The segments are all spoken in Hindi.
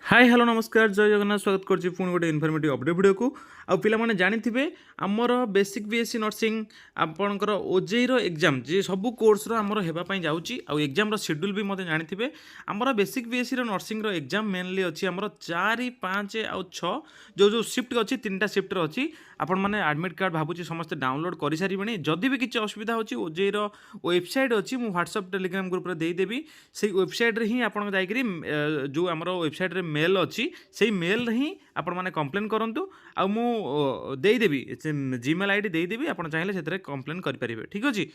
हाय हेलो नमस्कार जय जगन्नाथ स्वागत करछि पुणी गोटे इनफॉर्मेटिव अपडेट वीडियो को आ पिला माने जानिथिबे हमर बेसिक बीएससी नर्सिंग आपणकर ओजेई रो एग्जाम जे सब कोर्स रो हमर हेबा पई जाउची आ एग्जाम रो शेड्यूल भी मते जानिथिबे हमर बेसिक बीएससी रो नर्सिंग रो एग्जाम मेनली अछि हमर 4 5 आ 6 जो जो शिफ्ट अछि तीनटा शिफ्ट रो अछि आपण माने एडमिट कार्ड भाबुची समस्त डाउनलोड करि सारी बणी जदि भी किछ असुविधा होची ओजेई रो वेबसाइट अछि मु व्हाट्सएप टेलीग्राम ग्रुप रे देई देबी सेही वेबसाइट रे ही आपण जाईकरी जो हमर वेबसाइट रे मेल अच्छी से मेल ही आपण मैंने कम्प्लेन करूँ आ मुदेदेवी जीमेल आईडी देदेवी आप चाहिए से कम्प्लेन करेंगे ठीक अच्छे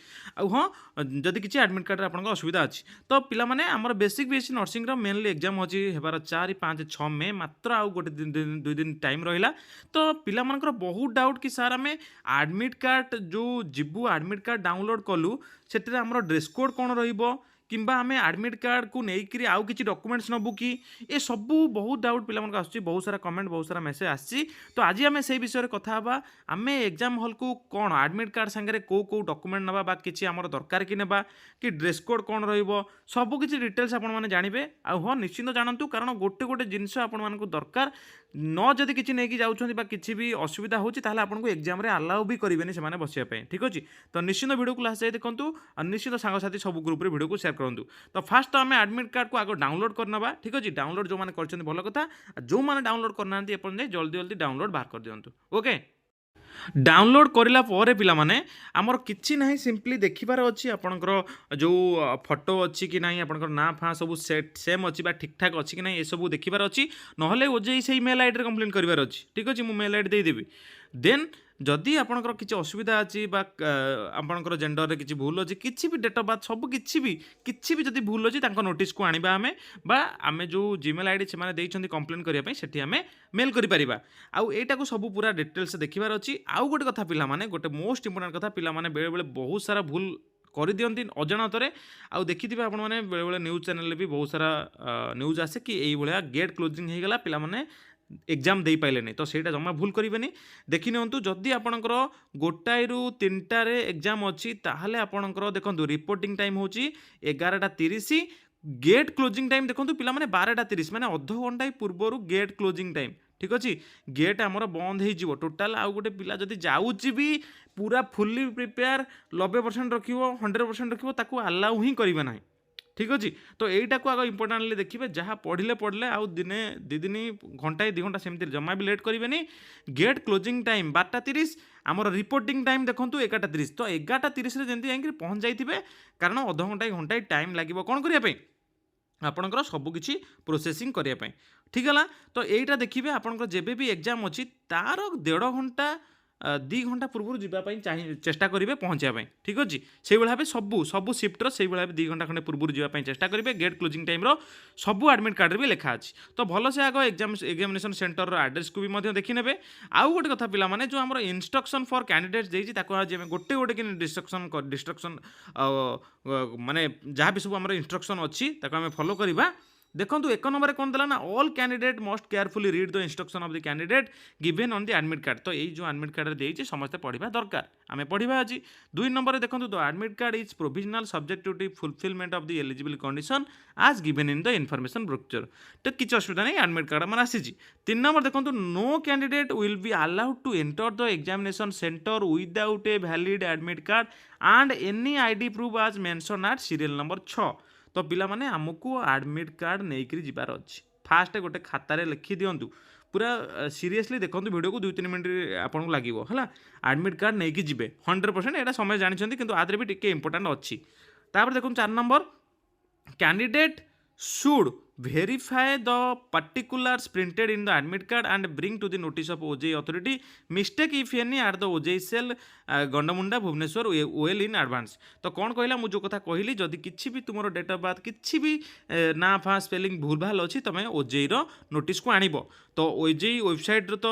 हाँ जदि किसी एडमिट कार्ड आप असुविधा अच्छी तो पिला माने आमर basic BSc nursing mainly exam अच्छी हेबार 4 5 6 मे मात्र आउ गोटे दुई दिन टाइम रहा तो पिला मानकर बहुत डाउट कि सार आम एडमिट कार्ड जो जीवु एडमिट कार्ड डाउनलोड कलु से ड्रेस कोड कौन रहिबो किंबा आम एडमिट कार्ड को लेकिन आउ कि डॉक्यूमेंट्स नबू कि ये सब बहुत डाउट पिला आसुच्ची बहुत सारा कमेंट बहुत सारा मेसेज आसी तो आज आम से विषय में कथा हाँ आम एग्जाम हल को कौन एडमिट कार्ड सांगे कौ डॉक्यूमेंट नवा बा किसी आमर दरकार कि नेबा कि ड्रेस कोड कौन रहिबो सब किसी डिटेल्स आपण मैंने जानवे आ हाँ निश्चिंत जानतु कारण गोटे गोटे जिनस आपण दरकार न जदि किसी नहीं जाऊँ किसी भी असुविधा होची ताहले आपनको एग्जाम रे अलाउ भी करेंगे से बसिया ठीक अच्छे तो निश्चित वीडियो को लास्ट जाए देखूँ और निश्चित सांगसाथी सब ग्रुप रे वीडियो को शेयर करूँ तो फास्ट तो आम एडमिट कार्ड को आग डाउनलोड करना ठीक अच्छे डाउनलोड जो मैंने कर भल कथा जो मैंने डाउनलोड करना जल्दी जल्दी डाउनलोड बाहर कर दिंतु ओके डाउनलोड करला पर पिला माने आमर किछि नाही सिंपली देखिबार अछि आपनकर जो फोटो अछि कि नाही आपनकर ना फा सब सेट सेम अछि बा ठीक ठाक अछि कि नाही ए सब देखिबार अछि नहले ओजेई सेही मेल आईडी रे कंप्लेंट करिवार अछि ठीक अछि मु मेल आईडी दे देबी देन जदि आपनकर किछि असुविधा अछि बा आपनकर जेंडर रे किछि भूल अछि किछि भी डेट ऑफ बर्थ सब किछि भी जदि भूल अछि तांको नोटिस को आनिबा हमें बा आमे जो जीमेल आईडी से माने देइछन्ती कंप्लेंट करिया पई सेठी हमें मेल करि परिबा आउ एटा को सब पूरा डिटेल्स देखिबार अछि आउ गोटे कथा पिला माने गोटे मोस्ट इंपोर्टेंट कथा पिला माने बेले बेले बहुत सारा भूल कर दियंती अजाणतरे आउ देखिथिबे आपण माने बेले बेले न्यूज चैनल भी बहुत सारा न्यूज आसे कि एई भलिया गेट क्लोजिंग हे गला पिला माने एग्जाम दे पाइले नहीं तो सेटा जमा भूल करेंगे देखि नियंतु जदि आपणकर गोटाए रु 3टा रे एग्जाम अच्छी ताहले आपणकर देखंतु रिपोर्टिंग टाइम होची 11:30 गेट क्लोजिंग टाइम देखंतु पिला माने 12:30 माने अध घंटा पूर्व गेट क्लोजिंग टाइम ठीक अच्छे गेट आमर बंद हो टोटाल आउ गोटे पिला जदि जाऊँगी भी पूरा फुल्ली प्रिपेयर 90% रखिबो 100% रखिबो ताकू अलाउ ही करिवे नाही ठीक अच्छे तो यहीटा को आग इंपोर्टाटली देखिए जहाँ पढ़ले आउ दिने दी दिन घंटाए 2 घंटा सेमती जमा भी लेट करेंगे गेट क्लोजिंग टाइम 12:30 आमर रिपोर्टिंग टाइम देखूँ 11:30 तो 11:30 जमी जाकि पहुँच जाइए कारण अध घंटाए घंटाए टाइम लगे कौन करने आपणकर सबकिछि प्रोसेसिंग करने ठीक है तो यहीटा देखिए आपंकर जेबे भी एग्जाम अच्छी तार 1.5 घंटा 2 घंटा पूर्व जावाई चेष्टा करेंगे पहुँचापी ठीक अच्छे से भाव सबू सिफ्टर से भाव 2 घंटा खंडे पूर्व जावाई चेष्टा करेंगे गेट क्लोजिंग टाइम सब एडमिट कार्ड भी लिखा अच्छी तो भल से आग एग्जामिनेशन सेंटर एड्रेस को भी देखी ने आउ गोटे कथा पिला माने जो आम इंस्ट्रक्शन फॉर कैंडिडेट्स देती आज गोटे गोटे कि डिस्ट्रक्शन माने जहाँ भी सब आम इंस्ट्रक्शन अच्छी आम फॉलो करवा देखो 1 नंबर कौन देला ना all candidate must carefully read the instruction of the candidate given on the admit card तो यही जो एडमिट कार्ड देती समस्त पढ़ा दरकार आम पढ़ा आज 2 नंबर देखो the admit card is provisional subject to the fulfilment of the eligible condition as given in the information brochure तो किसी असुविधा नहीं एडमिट कार्ड मैंने आसी 3 नंबर देखो no candidate will be allowed to enter the examination centre without a valid admit card and any ID proof as mentioned at serial number 6 तो पिला माने आमको एडमिट कार्ड नहीं जीवार अच्छी फास्ट गोटे खातार लिखि दिंतु पूरा सीरियसली देखो वीडियो को 2-3 मिनट आपको लगे है एडमिट कार्ड नहीं जी 100% यहाँ समय जानते कि आदि भी टे इंपोर्टाट अच्छी देखो 4 number candidate should verify the particulars printed in the admit card and bring to the notice of OJEI authority mistake if any at the OJEI cell Gandamunda Bhubaneswar well in advance तो कौन कहला मुझे कथा कहली जदि किसी भी तुम डेट ऑफ बर्थ किसी भी ना फा स्पेलिंग भूल भाल अच्छी तुम ओजेई नोटिस को आनिब तो ओजेई वेबसाइट तो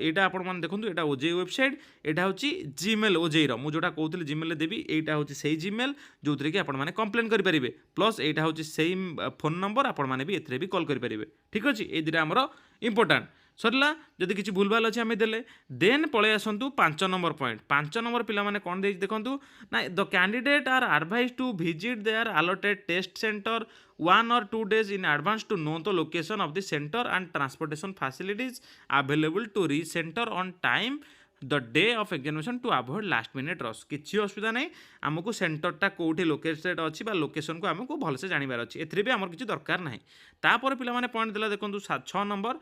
यहाँ आपण मैंने देखो यहाँ ओजेई वेबसाइट यहाँ हूँ जीमेल ओजेई मुझे जोटा कहूँ जीमेल देवी यहाँ हूँ से जीमेल जो थी कि आपने कंप्लेन करेंगे प्लस यहाँ हूँ से फोन नंबर आपण मैंने भी एथिरे भी कॉल करेंगे ठीक अच्छे ये दुटा आमर इंपोर्टाट सरला जदि किसी भूलभाल अच्छे आम देले देन पलि आसतु 5 नंबर पॉइंट 5 नंबर पिला कौन दे देखूँ ना the candidate are advise to visit their allotted test centre 1 or 2 days in advance to know the location of the center and transportation facilities available to reach center on time the day of examination to avoid last minute rush किसी असुविधा नहीं आमको सेंटरटा कौटी लोकेटेड अच्छी लोकेशन को आमको भलसे जानवर अच्छी एथि भी आम किसी दरकार ना तापर पे पॉइंट देला देखो 6 number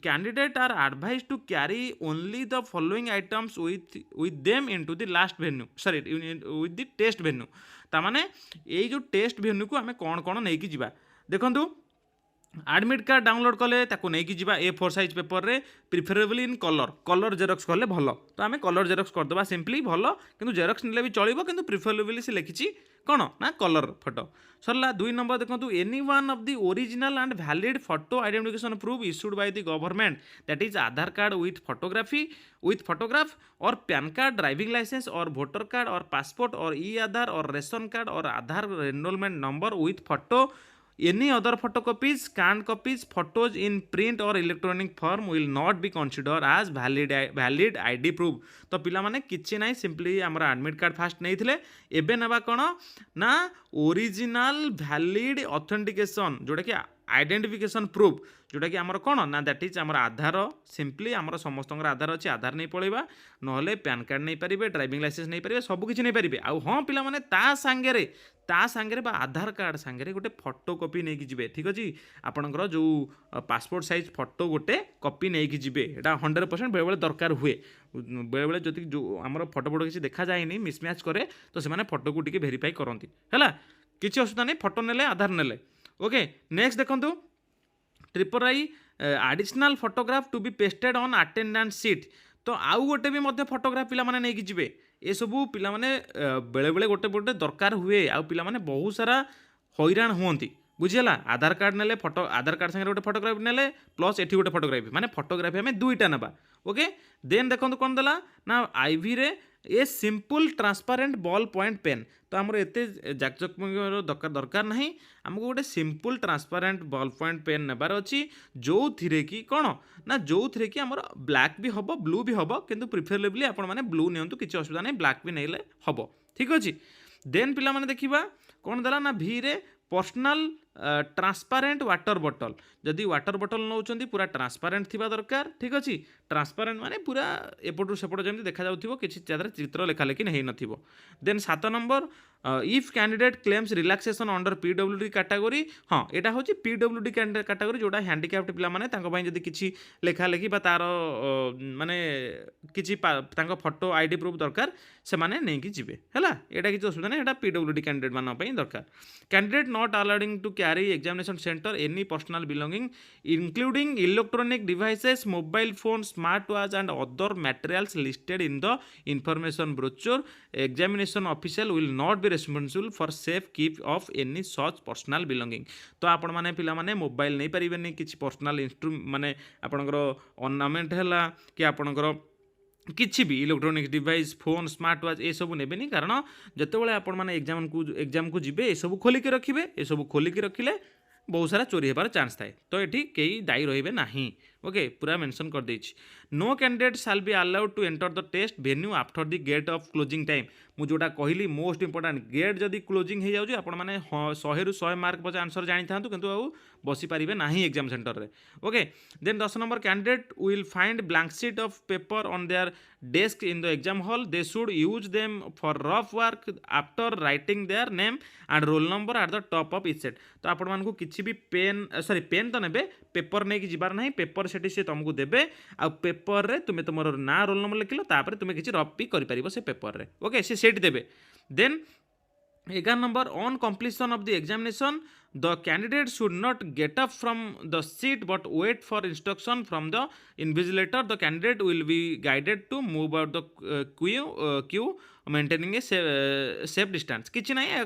candidate are advise to carry only the following items with them into the last venue sorry with the test venue तामाने ये जो टेस्ट वेन्यू को आम कौन कौन नहीं कि देखु आडमिट कार्ड डाउनलोड कले ताको नहीं कि A4 साइज पेपर रे प्रिफरेबली इन कलर जेरक्स कले भल तो आम कलर जेरक्स करदे सिंपली भल किंतु जेरक्स नेले भी चलिबो किंतु प्रिफरेबली से लिखिछि कौन ना कलर फोटो सरला 2 नंबर देखो any one of the original and valid photo identification proof issued by the government that is Aadhaar card with photograph और पैन कार्ड ड्राइविंग लाइसेंस और वोटर कार्ड और पासपोर्ट और ई आधार और रेशन कार्ड और Aadhaar enrolment number with photo any other photocopies scanned copies photos in print or electronic form will not be considered as valid id proof तो पिला माने किछि नाही सिंपली हमरा एडमिट कार्ड फास्ट नहीं थिले एबे नबा कोन ना ओरिजिनल वैलिड ऑथेंटिकेशन जोटा कि आइडेंटिफिकेशन प्रूफ जोटा कि आमर कौन ना दैट इज आमर आधार सिंपली आमर समस्त आधार अच्छे आधार नहीं पड़ेगा नहले पैन कार्ड नहीं पारे ड्राइविंग लाइसेंस नहीं पारे सबकि नहीं पारे आउ हाँ पिला माने ता सांगे बा आधार कार्ड सांगे गोटे फोटो कॉपी नहीं कि ठीक अच्छे आपणकर जो पासपोर्ट साइज फोटो गोटे कॉपी नहीं कि एटा 100% बेले बेले दरकार हुए बेले बेले जदि जो आमर फोटो फोटो किसी देखा जाए मिसमैच करे तो से फोटो को टी वेरीफाई करती है किसी असुविधा नहीं फोटो नेले आधार नेले ओके नेक्स्ट देखो triple I additional photograph to be pasted on attendance sheet तो आउ गोटे भी मध्य फोटोग्राफ पिला माने नहीं कि जिवे ए सबू पिला माने बेले बेले गोटे गोटे दरकार हुए आउ पिला माने बहुत सारा हैरान हुंती बुझीला आधार कार्ड नेले फोटो आधार कार्ड संगे गोटे फोटोग्राफी नेले प्लस एठी गोटे फोटोग्राफी माने फोटोग्राफी हमें दुईटा नबा ओके देन देखो कौन देला ना आईवी रे a simple transparent ball point pen तो आमर एत जाकजमक दरकार ना आमको गोटे simple transparent ball point pen नेबार अच्छी जो थी कि कौन ना जो थी कि आमर ब्लैक भी हम ब्लू भी हम किंतु प्रिफरेबली आपण मैंने ब्लू नियंतु किसी असुविधा नहीं ब्लैक भी नहीं हम ठीक अच्छे देन पिला माने देखिबा कौन देला ना भी रे पर्सनल ट्रांसपेरेंट वाटर बॉटल जदि वाटर बॉटल नौचंदी पूरा ट्रांसपेरेंट थिबा दरकार ठीक अच्छे ट्रांसपेरेंट माने पूरा एपटू सेपट जमी देखा जाउथिबो किछि चित्र लेखा लेखि नहीं नथिबो then 7 number if candidate claims relaxation under PWD category हाँ यहाँ हूँ पीडब्ल्यूडी कैटेगरी जोड़ा हैंडिक्याप्ड पिला माने तांको भाई जदि किछि लेखा लेखि बा तार माने किछि फोटो आईडी प्रूफ दरकार से माने नहीं कि जिवे हैला एटा किछि असुविधा नहीं एटा पीडब्ल्यूडी कैंडिडेट मानन पई दरकार candidate not allowed to carry examination centre any personal belonging including electronic devices mobile phone smart watch and other materials listed in the information brochure examination official will not be responsible for safe keep of any such personal belonging तो आपण माने पिला माने मोबाइल नहीं पारिबेनी किछि पर्सनल इंस्ट्रूमेंट माने आपणकर ऑर्नामेंट हैला कि आपणकर किसी भी electronics device phone smart watch ये सब नेबेनी कारण जितेबाला आपण माने एग्जाम को जिबे ये सब खोलिक रखिए ये सब खोलिक रखिले बहुत सारा चोरी होबार चांस थाए तो ये कई दायी रहिबे नाही ओके पूरा मेंशन कर देछि no candidate shall be allowed to enter the test venue after the gate of closing time मु जोटा कहली मोस्ट इंपोर्टेंट गेट जदि क्लोजिंग हो जाउछि आपण माने 100 रु 100 मार्क पछे आंसर जानि थांतु किंतु आउ बसी पारिबे नाही एग्जाम सेंटर रे okay then 10 number candidate will find blank sheet of paper on their desk in the exam hall they should use them for rough work after writing their name and roll number at the top of each sheet तो आपण मानकु किछि भी पेन सॉरी पेन तो नेबे पेपर नहीं कि जिबार नाही पेपर सेठी से तुमको देबे आ पेपर रे तुमे तुमर ना रोल नंबर लिखिलो तापर तुमे किछि रफ भी करि परिबो से पेपर रे ओके से सेट देबे then 11 number on completion of the examination the candidate should not get up from the seat but wait for instruction from the invigilator the candidate will be guided to move out the queue maintaining a safe distance किसी ना या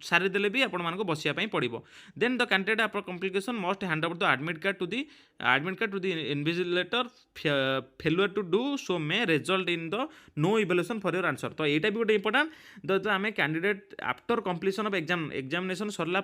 सारीदे भी आपको बसापी पड़ो then the candidate after complication must hand over the admit card to the invigilator failure to do so may result in the no evaluation for your answer तो यहाँ भी गोटे इंपोर्टाट तो आम candidate after completion of examination सरला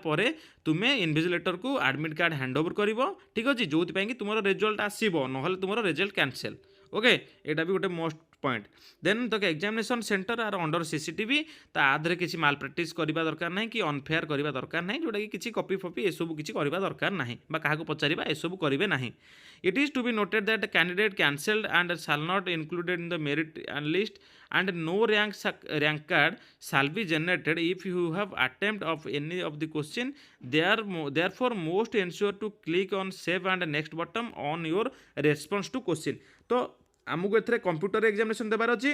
तुम्हें इनविजिलेटर को एडमिट कार्ड हैंड ओवर कर ठीक अच्छे जो कि तुम रिजल्ट आसो ना तुम रिजल्ट कैंसल ओके यहाँ भी गोटे मोस्ट पॉइंट देन तो examination centre are under CCTV तो आधे किसी माल प्रैक्टिस करवा दरकार ना कि अनफेयर करवा दरकार ना जोटा कि किसी कॉपी फपी ये सब किसी करवा दरकार ना क्या पचार ये सब करेंगे ना it is to be noted that candidate cancelled and shall not included in the merit list and no rank card shall be generated if you have attempt of any of the question therefore most ensure to click on save and next button on your response to question तो आमको एथरे कंप्यूटर एग्जामिनेशन देबार अछि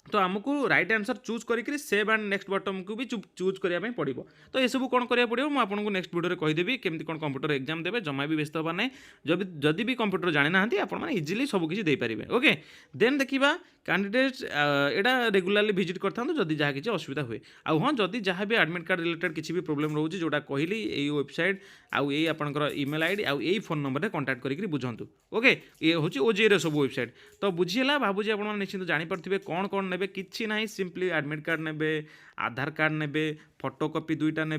तो आमको राइट आंसर चूज करी सेव एंड नेक्स्ट बटन को भी चूज करने पड़ो तो ये सब कौन करा पड़ो मुझे नेक्स्ट वीडियो कहीदेवी केमती कौन कंप्यूटर एग्जाम देवे जमा भी व्यस्त होगा ना जदि भी कंप्यूटर जानी ना आप इजिली सबकि देपारे ओके देन देखा कैंडिडेट यहाँ रेगुलाली भिजिट करता जदि जहाँ किसी असुविधा हुए आउ हाँ जदि जहाँ भी एडमिट कार्ड रिलेटेड किसी भी प्रोब्लेम रोचे जोटा कहली यही वेबसाइट आउ यही आपंकर इमेल आईडी आउ यही फोन नंबर कंटाक्ट करके बुझंतु ओके ये हूँ ओजेर सब वेबसाइट तो बुझीगला भावुँ आप निश्चित जानीपारे कौन कौन ने कि ना सिंपली एडमिट कार्ड ने आधार कार्ड ने फोटोकॉपी दुईटा ने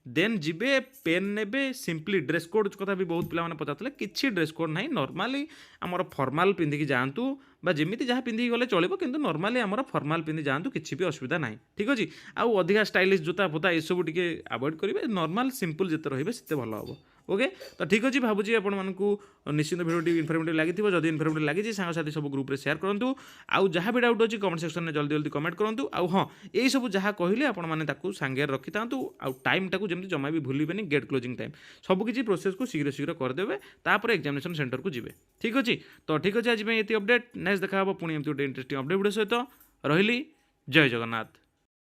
देन जीवे पेन ने सिंपली ड्रेस कोड कथा भी बहुत पिला पचारे किसी ड्रेस कोड ना नॉर्मली आमर फॉर्माल पिंधिकी जातु जमी जहाँ पिंधिकी गले चलो किंतु नॉर्मली आमर फॉर्माल पिंधि जातु किसी भी असुविधा ना ठीक अच्छे आउ अधिका स्टाइलिश जोता फोता ये सब टे अवॉइड करेंगे नॉर्मल सिंपल जिते रही से भल हम ओके तो ठीक अच्छे भावुँ आपको निश्चित भिडियो इनफर्मेटिव लगी जदि इनफर्मेटिव लगी सांगसाथी सब ग्रुप में शेयर करूँ आउ जहाँ भी डाउट अच्छी कमेंट सेक्शन में जल्दी जल्दी कमेंट करूँ आउ हाँ यही सब जहाँ कहले आपको सांगे रखी था आउ टाइम टाक जमी जमा भी भूलें गेट क्लोजिंग टाइम सबकि प्रोसेस को शीघ्र शीघ्र करदे तापर एग्जामिनेशन सेंटर को जी ठीक अच्छे तो ठीक अच्छे आज ये अपडेट नेक्स्ट देखा पुणी एमती गोटे इंटरेस्टिंग अपडेट वीडियो सहित रही जय जगन्नाथ।